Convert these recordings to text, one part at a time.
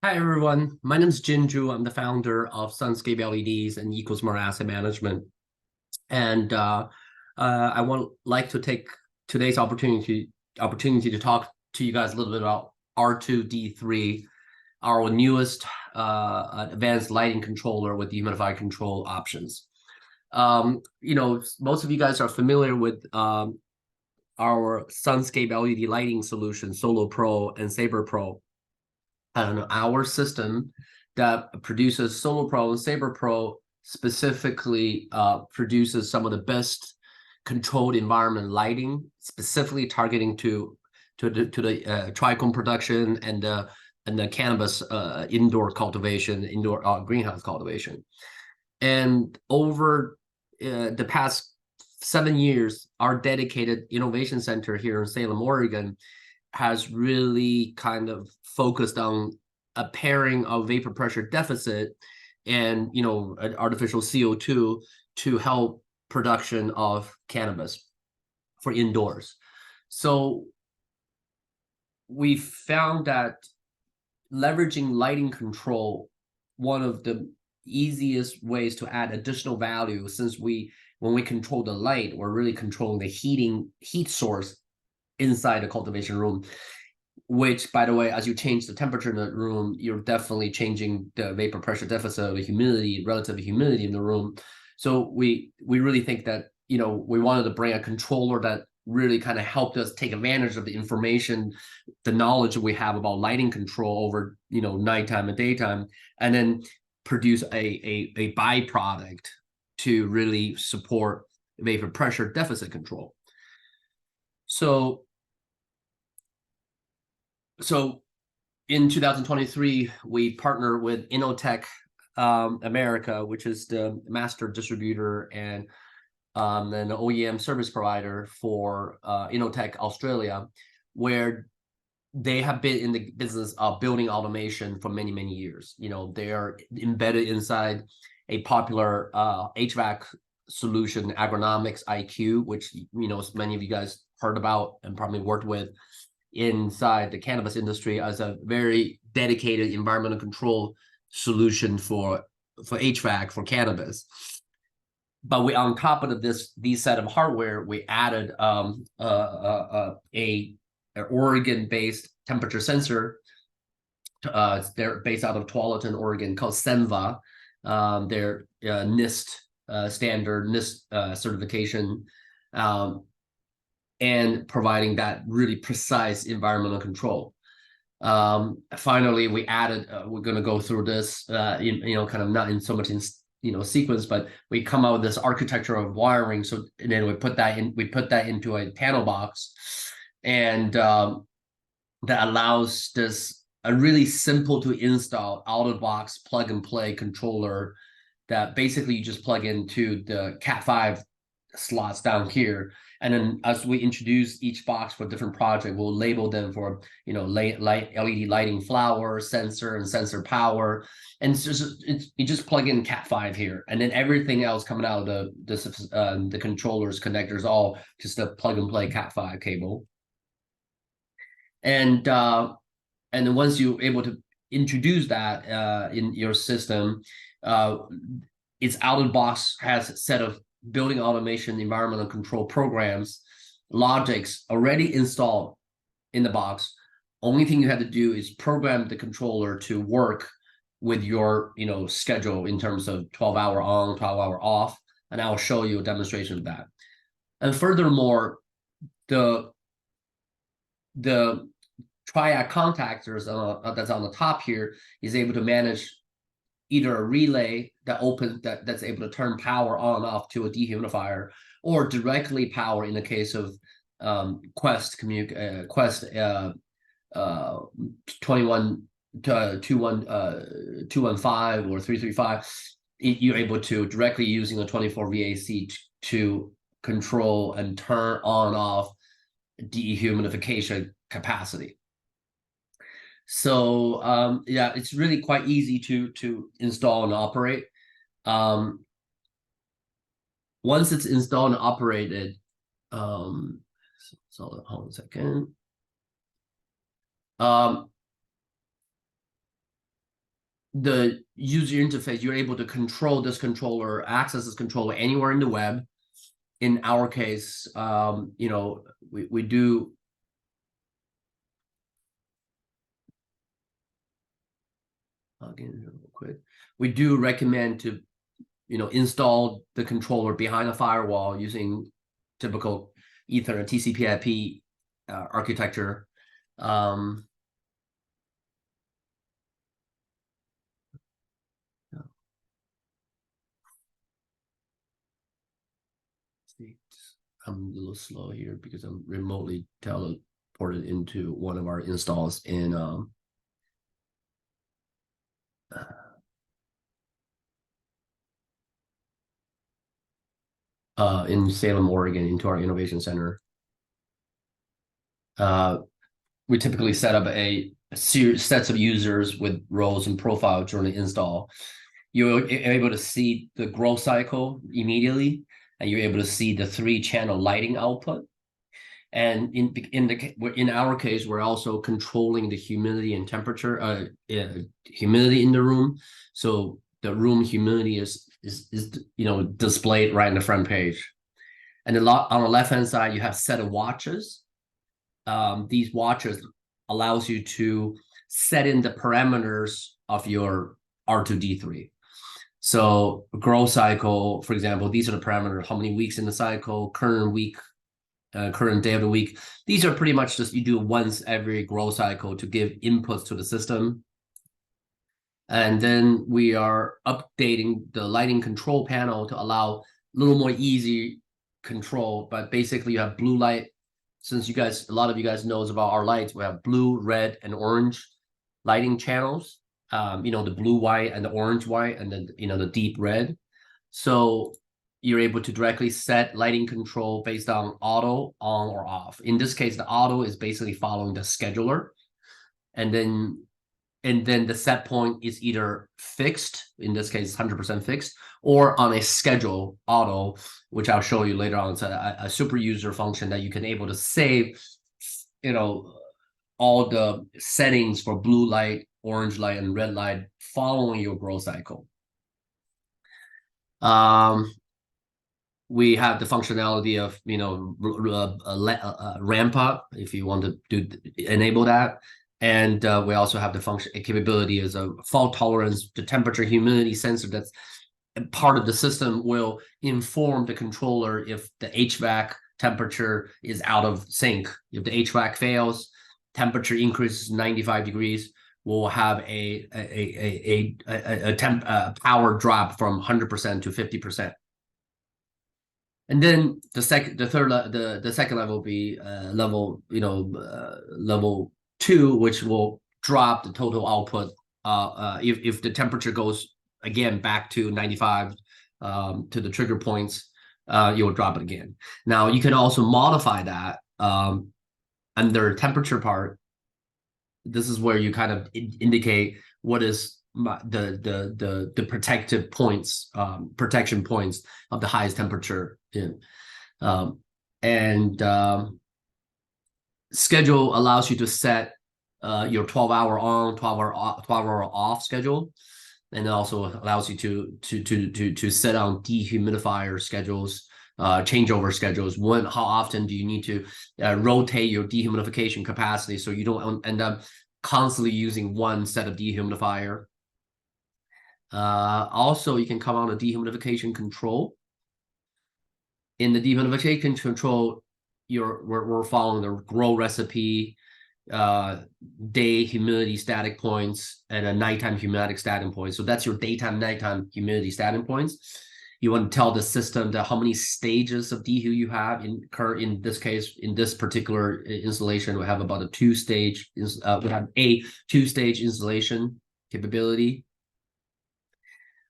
Hi everyone, my name is Jinju. I'm the founder of Sunscape LEDs and EcoSmart Asset Management. And I want like to take today's opportunity to talk to you guys a little bit about R2D3, our newest advanced lighting controller with dehumidifier control options. Most of you guys are familiar with our Sunscape LED lighting solution, Solo Pro and Saber Pro. And our system that produces Solo Pro and Saber Pro specifically produces some of the best controlled environment lighting, specifically targeting to the trichome production and the cannabis indoor cultivation, indoor greenhouse cultivation. And over the past 7 years, our dedicated innovation center here in Salem, Oregon, has really kind of focused on a pairing of vapor pressure deficit and artificial CO2 to help production of cannabis for indoors. So we found that leveraging lighting control, one of the easiest ways to add additional value, since when we control the light, we're really controlling the heat source inside the cultivation room, which, by the way, as you change the temperature in the room, you're definitely changing the vapor pressure deficit, the humidity, relative humidity in the room. So we really think that we wanted to bring a controller that really kind of helped us take advantage of the information, the knowledge we have about lighting control over nighttime and daytime, and then produce a byproduct to really support vapor pressure deficit control. So in 2023, we partnered with Innotech America, which is the master distributor and an OEM service provider for Innotech Australia, where they have been in the business of building automation for many, many years. They are embedded inside a popular HVAC solution, Agronomics IQ, which many of you guys heard about and probably worked with inside the cannabis industry as a very dedicated environmental control solution for HVAC for cannabis. But we, on top of these set of hardware, we added a Oregon-based temperature sensor. They're based out of Tualatin, Oregon, called Senva. They're NIST standard, NIST certification, and providing that really precise environmental control. Finally, we added, we're going to go through this, kind of not in so much in sequence, but we come out with this architecture of wiring. So and then we put that into a panel box, and that allows a really simple to install out of box plug and play controller that basically you just plug into the Cat5 slots down here. And then as we introduce each box for different project, we'll label them for, LED lighting flower, sensor, and sensor power. And you just plug in Cat5 here. And then everything else coming out of the controllers, connectors, all just a plug and play Cat5 cable. And then once you're able to introduce that in your system, its out of the box has a set of building automation, environmental control programs, logics already installed in the box. Only thing you have to do is program the controller to work with your schedule in terms of 12-hour on, 12-hour off, and I'll show you a demonstration of that. And furthermore, the triad contactors that's on the top here is able to manage either a relay that's able to turn power on and off to a dehumidifier, or directly power in the case of Quest 21 215 or 335. You're able to directly using a 24 VAC to control and turn on and off dehumidification capacity. So yeah, it's really quite easy to install and operate. Once it's installed and operated, so hold on a second. the user interface, you're able to control this controller, access this controller anywhere in the web. In our case, you know, we do again real quick. We do recommend to, you know, install the controller behind a firewall using typical Ethernet TCP/IP architecture. I'm a little slow here because I'm remotely teleported into one of our installs in Salem, Oregon, into our innovation center. We typically set up a series sets of users with roles and profiles during the install. You're able to see the growth cycle immediately, and you're able to see the 3-channel lighting output. And in our case, we're also controlling the humidity and temperature, humidity in the room. So the room humidity is you know, displayed right in the front page. And on the left-hand side, you have a set of watches. These watches allows you to set in the parameters of your R2D3. So growth cycle, for example, these are the parameters: how many weeks in the cycle, current week, current day of the week. These are pretty much just you do once every growth cycle to give inputs to the system. And then we are updating the lighting control panel to allow a little more easy control. But basically, you have blue light. Since you guys, a lot of you guys knows about our lights, we have blue, red, and orange lighting channels. You know, the blue white and the orange white, and then, you know, the deep red. So you're able to directly set lighting control based on auto, on or off. In this case, the auto is basically following the scheduler. And then the set point is either fixed, in this case 100% fixed, or on a schedule auto, which I'll show you later on. It's a super user function that you can able to save, you know, all the settings for blue light, orange light, and red light following your growth cycle. We have the functionality of, you know, ramp up if you want to enable that. And we also have the capability as a fault tolerance, the temperature humidity sensor that's part of the system will inform the controller if the HVAC temperature is out of sync. If the HVAC fails, temperature increases 95 degrees, we'll have a power drop from 100% to 50%. And then the second level will be level, you know, level 2, which will drop the total output if the temperature goes again back to 95 to the trigger points, you'll drop it again. Now you can also modify that under temperature part. This is where you kind of indicate what is the protective points, protection points of the highest temperature in, schedule allows you to set your 12-hour on, 12-hour off schedule, and it also allows you to set on dehumidifier schedules, changeover schedules. How often do you need to rotate your dehumidification capacity so you don't end up constantly using one set of dehumidifier. Also, you can come on a dehumidification control. In the dehumidification control, we're following the grow recipe, day humidity static points, and a nighttime humidity static points. So that's your daytime, nighttime humidity static points. You want to tell the system that how many stages of dehu you have. In this case, in this particular installation, we have about a 2-stage. We have a 2-stage installation capability.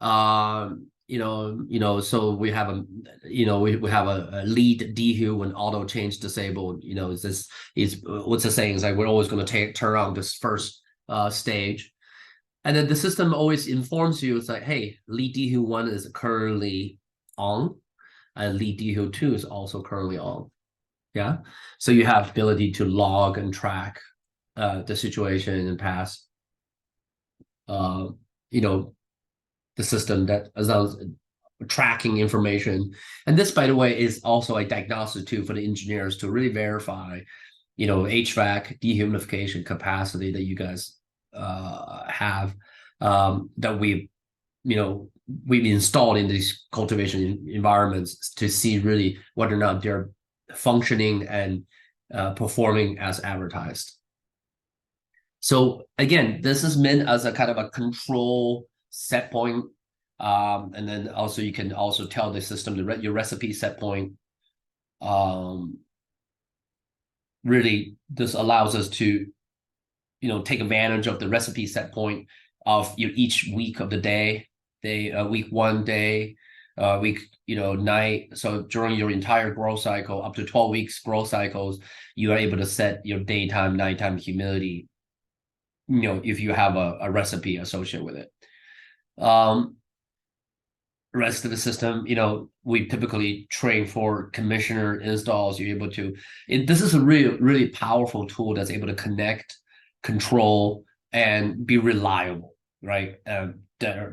So we have we have a lead dehu when auto change disabled. What's the saying is like we're always going to turn on this first stage. And then the system always informs you, it's like, hey, lead dehu 1 is currently on, and lead dehu 2 is also currently on. Yeah. So you have ability to log and track the situation in the past. you know, the system that allows tracking information. And this, by the way, is also a diagnostic tool for the engineers to really verify, HVAC dehumidification capacity that you guys have, that we've installed in these cultivation environments to see really whether or not they're functioning and performing as advertised. So again, this is meant as a kind of a control set point. And then also you can also tell the system your recipe set point. Really, this allows us to, take advantage of the recipe set point of each week of the week 1 day, week, night. So during your entire growth cycle, up to 12 weeks growth cycles, you are able to set your daytime, nighttime humidity, if you have a recipe associated with it. Rest of the system, we typically train for commissioner installs. You're able to, this is a really, really powerful tool that's able to connect, control, and be reliable, right? That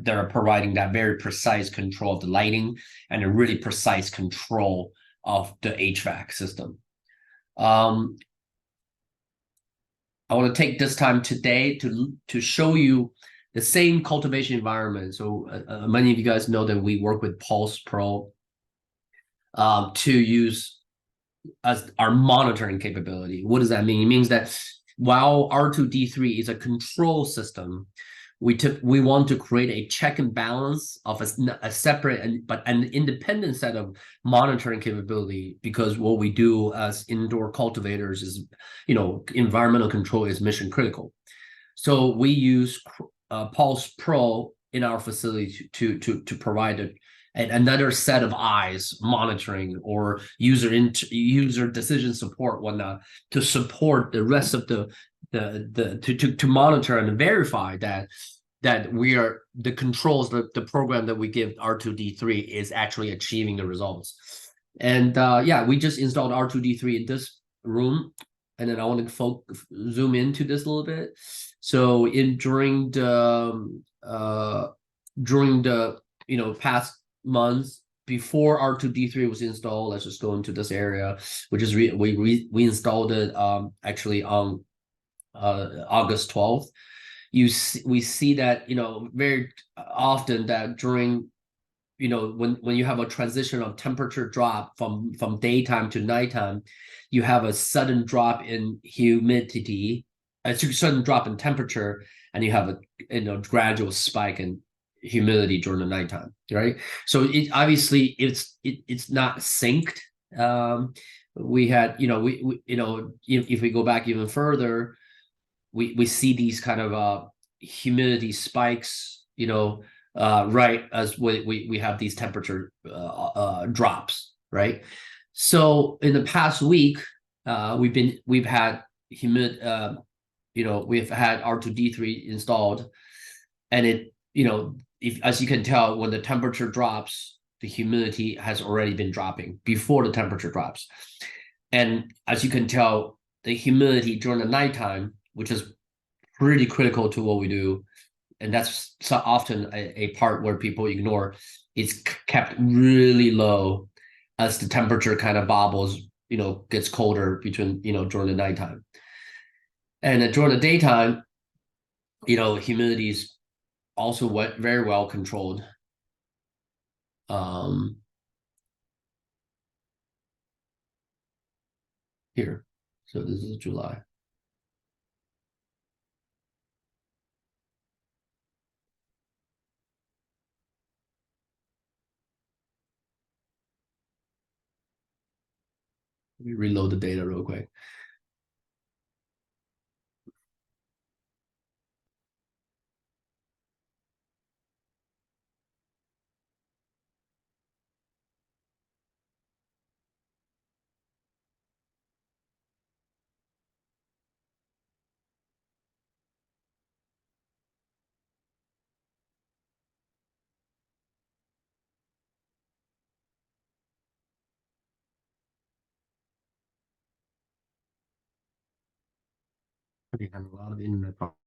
are providing that very precise control of the lighting and a really precise control of the HVAC system. I want to take this time today to show you the same cultivation environment. So many of you guys know that we work with Pulse Pro to use as our monitoring capability. What does that mean? It means that while R2D3 is a control system, we want to create a check and balance of a separate but an independent set of monitoring capability, because what we do as indoor cultivators is, environmental control is mission critical. So we use Pulse Pro in our facility to provide another set of eyes monitoring or user decision support, whatnot, to support the rest of to monitor and verify that we are the controls, the program that we give R2D3 is actually achieving the results. And we just installed R2D3 in this room, and then I want to zoom into this a little bit. So during the past months before R2D3 was installed, let's just go into this area, which is we installed it actually on August 12th. We see that very often that during when you have a transition of temperature drop from daytime to nighttime, you have a sudden drop in humidity, a sudden drop in temperature, and you have a gradual spike in humidity during the nighttime, right? So it obviously it's not synced. We had if we go back even further, we see these kind of humidity spikes, right as we have these temperature drops, right? So in the past week, we've had we've had R2D3 installed, and it, as you can tell, when the temperature drops, the humidity has already been dropping before the temperature drops. And as you can tell, the humidity during the nighttime, which is pretty critical to what we do, and that's so often a part where people ignore, it's kept really low as the temperature kind of bobbles, gets colder between, during the nighttime. And during the daytime, humidity is also very well controlled. Here, so this is July. Let me reload the data real quick. We had a lot of internet problems.